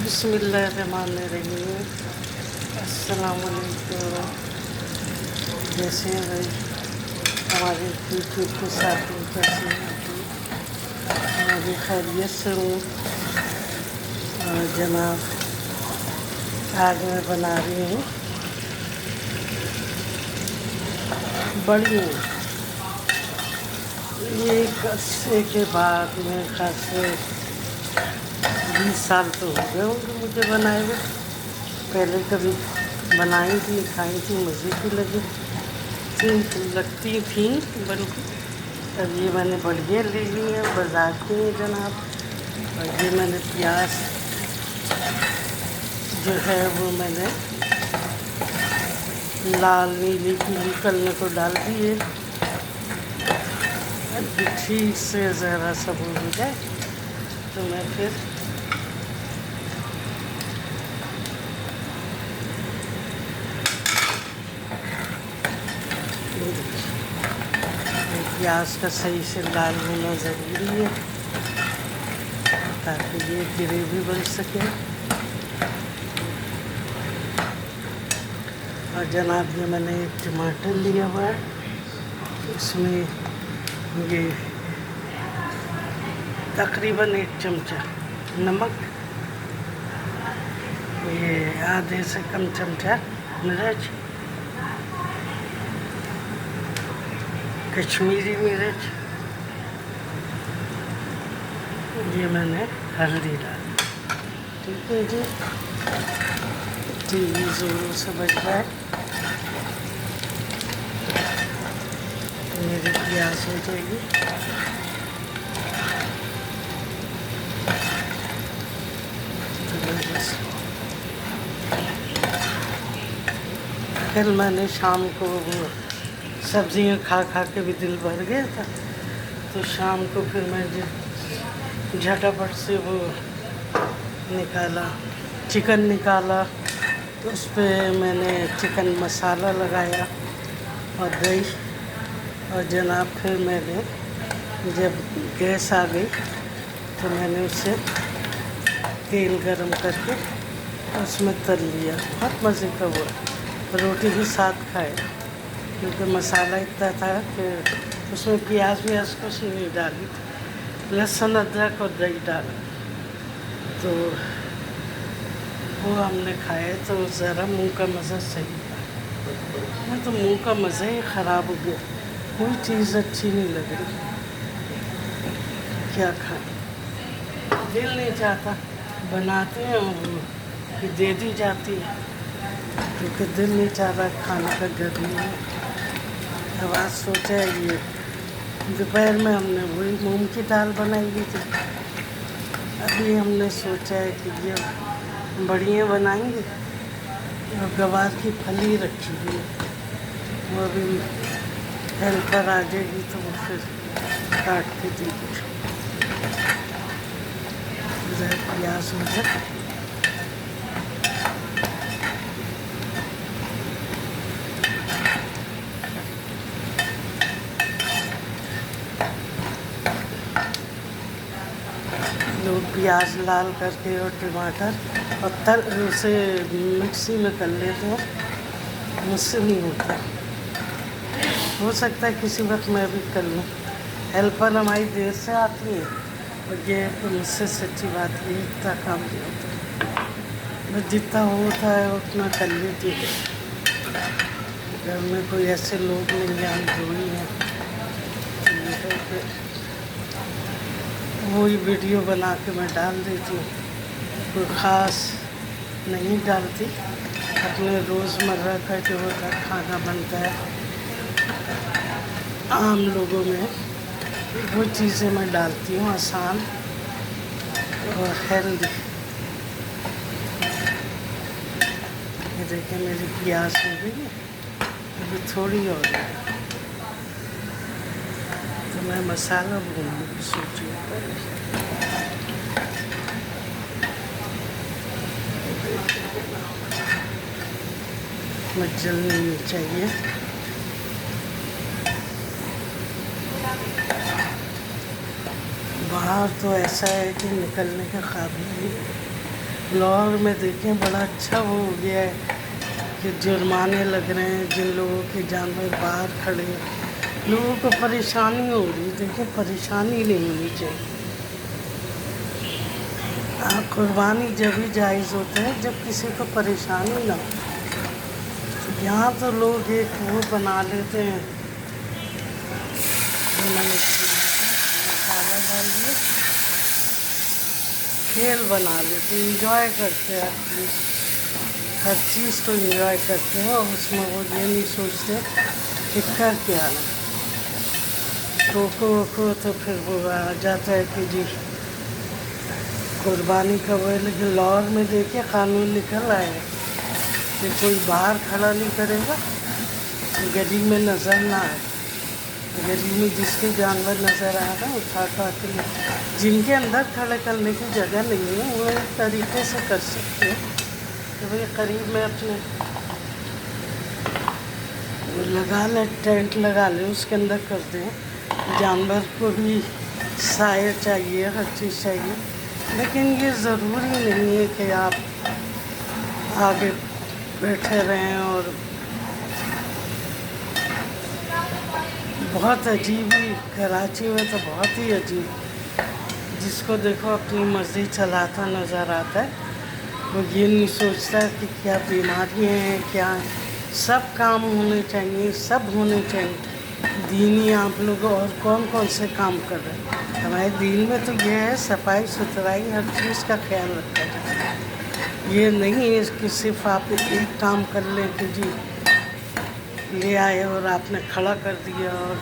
بسم اللہ الرحمن الرحیم۔ السلام علیکم۔ جیسے ہیں بھائی ہمارے یوٹیوب کے ساتھ کیسے ہیں ہماری خیریت سے ہوں۔ اور جناب آج میں بنا رہی ہوں بڑی یہ ایک عرصے کے بعد میرے خیال سے 20 سال تو ہو گئے ہوں گے مجھے بنائے ہوئے۔ پہلے کبھی بنائی تھی کھائی تھی مزے کی لگتی تھیں، بلکہ اب یہ میں نے بڑھیا لے لی ہیں بازار کی ہیں جناب۔ اور یہ میں نے پیاز جو ہے وہ میں نے لال نیلی پیلی کرنے کو ڈال دی ہے۔ اب ٹھیک سے ذرا سا وہ ہو جائے تو میں پھر پیاز کا صحیح سے لال ہونا ضروری ہے تاکہ یہ گریوی بن سکے۔ اور جناب یہ میں نے ایک ٹماٹر لیا ہوا ہے، اس میں یہ تقریباً 1 چمچہ نمک، یہ آدھے سے کم چمچہ مرچ، کشمیری مرچ، یہ میں نے ہلدی ڈالی۔ ٹھیک ہے جی، ٹی وی زوروں سے بج رہا ہے، میری پیاز ہو جائے گی۔ پھر میں نے شام کو سبزیاں کھا کھا کے بھی دل بھر گیا تھا، تو شام کو پھر میں جھٹاپٹ سے وہ نکالا، چکن نکالا، تو اس پہ میں نے چکن مسالہ لگایا اور دہی، اور جناب پھر میں نے جب گیس آ گئی تو میں نے اسے تیل گرم کر کے اس میں تل لیا۔ بہت مزے کا ہوا، روٹی بھی ساتھ کھائے، کیونکہ مسالہ اتنا تھا کہ اس میں پیاز ویاز کچھ نہیں ڈالی، لہسن ادرک اور دہی ڈالا، تو وہ ہم نے کھائے تو ذرا منہ کا مزہ صحیح تھا۔ میں تو منہ کا مزہ ہی خراب ہو گیا، کوئی چیز اچھی نہیں لگ رہی، کیا کھائیں، دل نہیں چاہتا، بناتے ہیں کہ دے دی جاتی ہے، کیونکہ دل نہیں چاہ رہا کھانے کا گرمی ہے۔ اب آج سوچا ہے یہ دوپہر میں ہم نے وہی مونگ کی دال بنائی ہوئی تھی، ابھی ہم نے سوچا ہے کہ یہ بڑیاں بنائیں گے، اور گوار کی پھلی رکھی ہوئی ہے، وہ ابھی ہیلپر آ جائے گی تو وہ پھر کاٹ کے دے گی۔ ذرا پیاز ہو جائے، پیاز لال کر کے اور ٹماٹر اور اسے مکسی میں کر لیتے ہیں، مجھ سے نہیں ہوتا، ہو سکتا ہے کسی وقت میں بھی کر لوں، ہیلپر ہماری دیر سے آتی ہے، اور یہ مجھ سے سچی بات ہے اتنا کام نہیں ہوتا، بس جتنا ہوتا ہے اتنا کر لیتی ہے۔ گھر میں کوئی ایسے لوگ نہیں ہیں، جو ہی ہیں، وہی ویڈیو بنا کے میں ڈال دیتی ہوں، کوئی خاص نہیں ڈالتی، اپنے روزمرہ کا جو ہوتا ہے کھانا بنتا ہے عام لوگوں میں، وہ چیزیں میں ڈالتی ہوں آسان اور ہیلدی۔ یہ دیکھیں میری پیاز ہو گئی ہے، ابھی تھوڑی اور ہے تو میں مسالہ بھوننے کی سوچ رہی ہوں۔ جلنی نہیں چاہیے، باہر تو ایسا ہے کہ نکلنے کے قابل نہیں، لاہور میں دیکھیں بڑا اچھا وہ ہو گیا ہے کہ جرمانے لگ رہے ہیں جن لوگوں کے جانور باہر کھڑے ہیں، لوگوں کو پریشانی ہو رہی ہے۔ دیکھیں پریشانی نہیں ہونی چاہیے۔ قربانی جب ہی جائز ہوتا ہے جب کسی کو پریشانی نہ ہو۔ یہاں تو لوگ ایک وہ بنا لیتے ہیں، مسالہ ڈالیے، کھیل بنا لیتے ہیں، انجوائے کرتے ہیں، ہر چیز کو انجوائے کرتے ہیں، اور اس میں وہ یہ نہیں سوچتے کہ کر کیا ہے۔ روکو ووکو تو پھر وہ آ جاتا ہے کہ جی قربانی کا وہ ہے۔ لیکن لاہور میں دیکھے قانون نکل آئے ہے کہ کوئی باہر کھڑا نہیں کرے گا، گلی میں نظر نہ آئے، گلی میں جس کے جانور نظر آ رہا ہے اٹھا کے جن کے اندر کھڑے کرنے کی جگہ نہیں ہے وہ ایک طریقے سے کر سکتے ہیں کہ بھئی قریب میں اپنے وہ لگا لیں، ٹینٹ لگا لیں، اس کے اندر کر دیں۔ جانور کو بھی سایہ چاہیے، ہر چیز چاہیے، لیکن یہ ضروری نہیں ہے کہ آپ آگے بیٹھے رہیں۔ اور بہت عجیب ہی کراچی میں تو بہت ہی عجیب، جس کو دیکھو اپنی مرضی چلاتا نظر آتا ہے، وہ یہ نہیں سوچتا کہ کیا بیماریاں ہیں، کیا سب کام ہونے چاہیے، سب ہونے چاہیے دینی۔ آپ لوگ اور کون کون سے کام کر رہے ہیں؟ ہمارے دین میں تو یہ ہے صفائی ستھرائی ہر چیز کا خیال رکھا جائے۔ یہ نہیں ہے کہ صرف آپ ایک کام کر لیں کہ جی لے آئے اور آپ نے کھڑا کر دیا، اور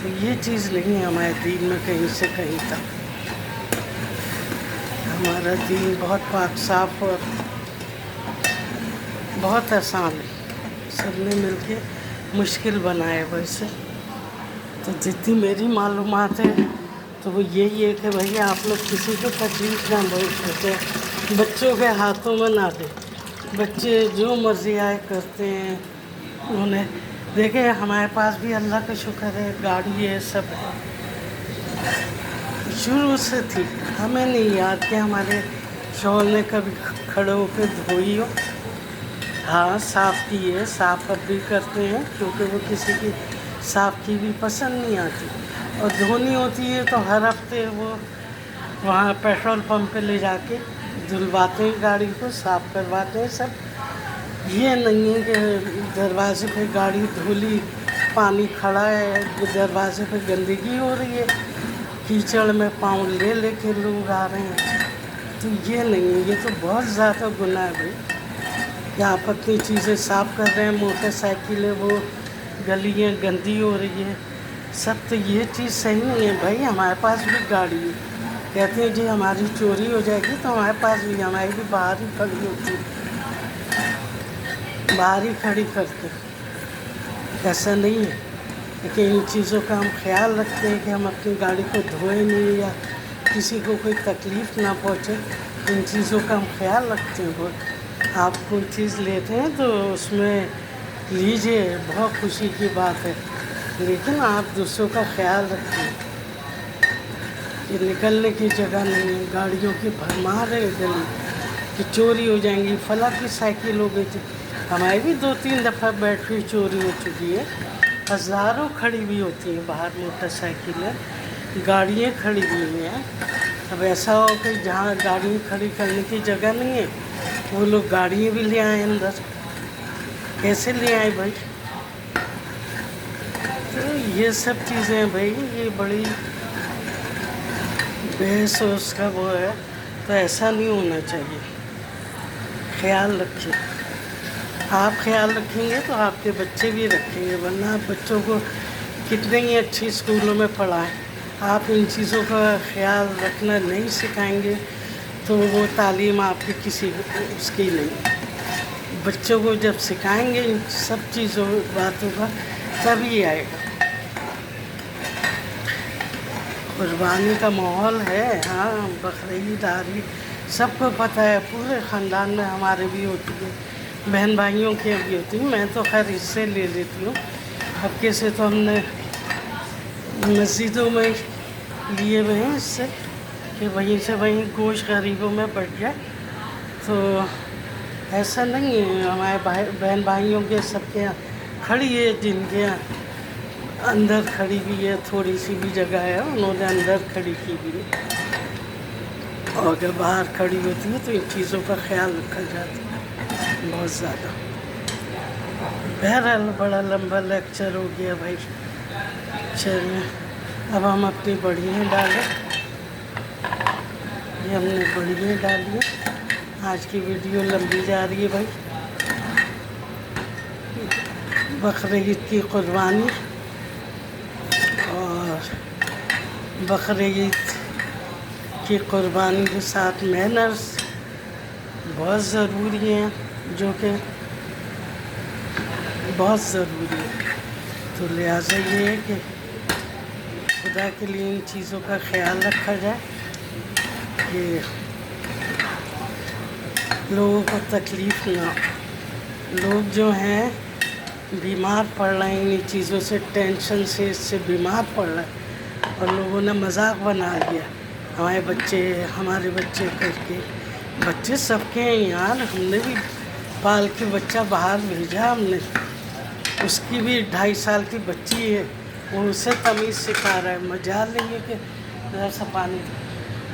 تو یہ چیز نہیں ہے ہمارے دین میں کہیں سے کہیں تک۔ ہمارا دین بہت پاک صاف اور بہت آسان ہے، سب نے مل کے مشکل بنائے۔ ویسے تو جتنی میری معلومات ہے تو وہ یہی ہے کہ بھئی آپ لوگ کسی کو تکلیف نہ پہنچاتے، بچوں کے ہاتھوں میں نہ دیں۔ بچے جو مرضی آئے کرتے ہیں، انہیں دیکھیں ہمارے پاس بھی اللہ کا شکر ہے گاڑی ہے، سب ہے، شروع سے تھی، ہمیں نہیں یاد کہ ہمارے شوہر نے کبھی کھڑے ہو کے دھوئی ہو۔ ہاں صاف کی ہے، صاف اب بھی کرتے ہیں کیونکہ وہ کسی کی صاف کی بھی پسند نہیں آتی، اور دھونی ہوتی ہے تو ہر ہفتے وہ وہاں پیٹرول پمپ پہ لے جا کے دھلواتے ہیں، گاڑی کو صاف کرواتے ہیں سب۔ یہ نہیں ہے کہ دروازے پہ گاڑی دھولی، پانی کھڑا ہے، دروازے پہ گندگی ہو رہی ہے، کیچڑ میں پاؤں لے لے کے لوگ آ رہے ہیں، تو یہ نہیں ہے، یہ تو بہت زیادہ گناہ ہے بھائی کہ آپ اپنی چیزیں صاف کر رہے ہیں، موٹر سائیکلیں وہ گلیاں گندی ہو رہی ہے سب، تو یہ چیز صحیح نہیں ہے بھائی۔ ہمارے پاس بھی گاڑی ہے، کہتے ہیں جی ہماری چوری ہو جائے گی تو ہمارے پاس بھی، ہماری بھی باہر ہی کھڑی ہوتی ہے، باہر ہی کھڑی کرتے، ایسا نہیں ہے۔ لیکن ان چیزوں کا ہم خیال رکھتے ہیں کہ ہم اپنی گاڑی کو دھوئیں نہیں یا کسی کو کوئی تکلیف نہ پہنچے، ان چیزوں کا ہم خیال رکھتے ہیں بہت۔ آپ کوئی چیز لیتے ہیں تو اس میں لیجئے، بہت خوشی کی بات ہے، لیکن آپ دوسروں کا خیال رکھیں کہ نکلنے کی جگہ نہیں ہے، گاڑیوں کی بھرمار ہے گلی کہ چوری ہو جائیں گی۔ فلاں کی سائیکل ہو گئی تھی، ہماری بھی 2-3 دفعہ بیٹری چوری ہو چکی ہے، ہزاروں کھڑی ہوئی ہوتی ہیں باہر موٹر سائیکلیں، گاڑیاں کھڑی ہوئی ہیں۔ اب ایسا ہو کہ جہاں گاڑی کھڑی کرنے کی جگہ نہیں ہے وہ لوگ گاڑیاں بھی لے آئیں اندر، کیسے لے آئے بھائی؟ تو یہ سب چیزیں بھائی یہ بڑی بحث و اس کا وہ ہے، تو ایسا نہیں ہونا چاہیے، خیال رکھیں۔ آپ خیال رکھیں گے تو آپ کے بچے بھی رکھیں گے، ورنہ آپ بچوں کو کتنے ہی اچھی اسکولوں میں پڑھائیں، آپ ان چیزوں کا خیال رکھنا نہیں سکھائیں گے تو وہ تعلیم آپ کی کسی اس کی نہیں۔ بچوں کو جب سکھائیں گے ان سب چیزوں باتوں کا تبھی آئے گا۔ قربانی کا ماحول ہے، ہاں بقرعید آ رہی، سب کو پتہ ہے، پورے خاندان میں ہمارے بھی ہوتی ہے، بہن بھائیوں کی بھی ہوتی ہے، میں تو خیر اس سے لے لیتی ہوں، اب کیسے تو ہم نے مسجدوں میں لیے ہوئے ہیں اس سے کہ وہیں سے وہیں گوشت غریبوں میں بٹ جائے، تو ایسا نہیں ہے، ہمارے بہن بھائیوں کے سب کے یہاں کھڑی ہے، جن کے یہاں اندر کھڑی بھی ہے، تھوڑی سی بھی جگہ ہے انہوں نے اندر کھڑی کی بھی ہے، اور اگر باہر کھڑی ہوتی ہے تو ان چیزوں کا خیال رکھا جاتا ہے بہت زیادہ۔ بہرحال بڑا لمبا لیکچر ہو گیا بھائی، چلیں اب ہم اپنی بڑھیاں ڈالیں، یہ ہم نے بڑھیاں ڈالی ہیں۔ آج کی ویڈیو لمبی جا رہی ہے بھائی، بقرعید کی قربانی اور بقرعید کی قربانی کے ساتھ مینرز بہت ضروری ہیں، جو کہ بہت ضروری ہے، تو لہٰذا یہ ہے کہ خدا کے لیے ان چیزوں کا خیال رکھا جائے کہ لوگوں کو تکلیف نہ ہو۔ لوگ جو ہیں بیمار پڑ رہے ہیں ان چیزوں سے، ٹینشن سے، اس سے بیمار پڑ رہے ہیں، اور لوگوں نے مذاق بنا لیا ہمارے بچے کر کے۔ بچے سب کے ہیں یار، ہم نے بھی پال کے بچہ باہر بھیجا، ہم نے اس کی بھی 2.5 سال کی بچی ہے، وہ اسے تمیز سکھا رہا ہے، مجال نہیں ہے کہ ذرا سا پانی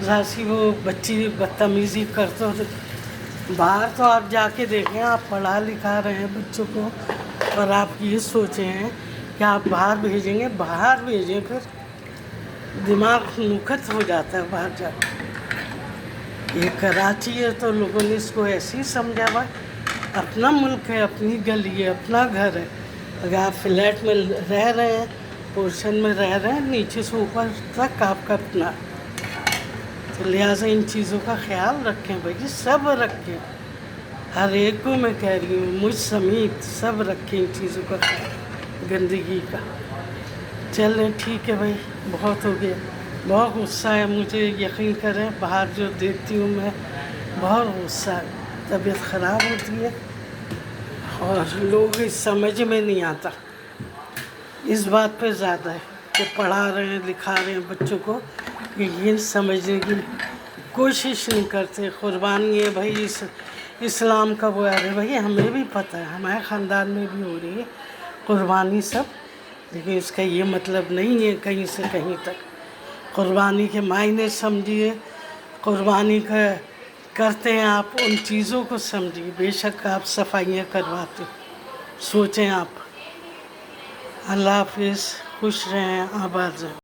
ذرا سی وہ بچی بدتمیزی کرتے ہو۔ باہر تو آپ جا کے دیکھیں، آپ پڑھا لکھا رہے ہیں بچوں کو اور آپ یہ سوچے ہیں کہ آپ باہر بھیجیں گے، باہر بھیجیں، پھر دماغ نکت ہو جاتا ہے باہر جا کے۔ یہ کراچی ہے تو لوگوں نے اس کو ایسے ہی سمجھا، بھائی اپنا ملک ہے، اپنی گلی ہے، اپنا گھر ہے، اگر آپ فلیٹ میں رہ رہے ہیں، پورشن میں رہ رہے ہیں، نیچے سے اوپر تک آپ کا اپنا، تو لہٰذا ان چیزوں کا خیال رکھیں بھائی، سب رکھیں، ہر ایک کو میں کہہ رہی ہوں، مجھ سمیت سب رکھیں ان چیزوں کا خیال، گندگی کا۔ چلیں ٹھیک ہے بھائی، بہت ہو گیا، بہت غصہ ہے مجھے، یقین کریں باہر جو دیکھتی ہوں میں بہت غصہ ہے، طبیعت خراب ہوتی ہے، اور لوگ اس سمجھ میں نہیں آتا، اس بات پہ زیادہ ہے کہ پڑھا رہے ہیں لکھا رہے ہیں بچوں کو، کہ یہ سمجھنے کی کوشش نہیں کرتے۔ قربانی ہے بھائی، اسلام کا وہ ہے بھائی، ہمیں بھی پتہ ہے، ہمارے خاندان میں بھی ہو رہی ہے قربانی سب، لیکن اس کا یہ مطلب نہیں ہے کہیں سے کہیں تک۔ قربانی کے معنی سمجھیے، قربانی کا کرتے ہیں آپ، ان چیزوں کو سمجھیے، بے شک آپ صفائیاں کرواتے، سوچیں آپ۔ اللہ حافظ، خوش رہیں، آباد رہیں۔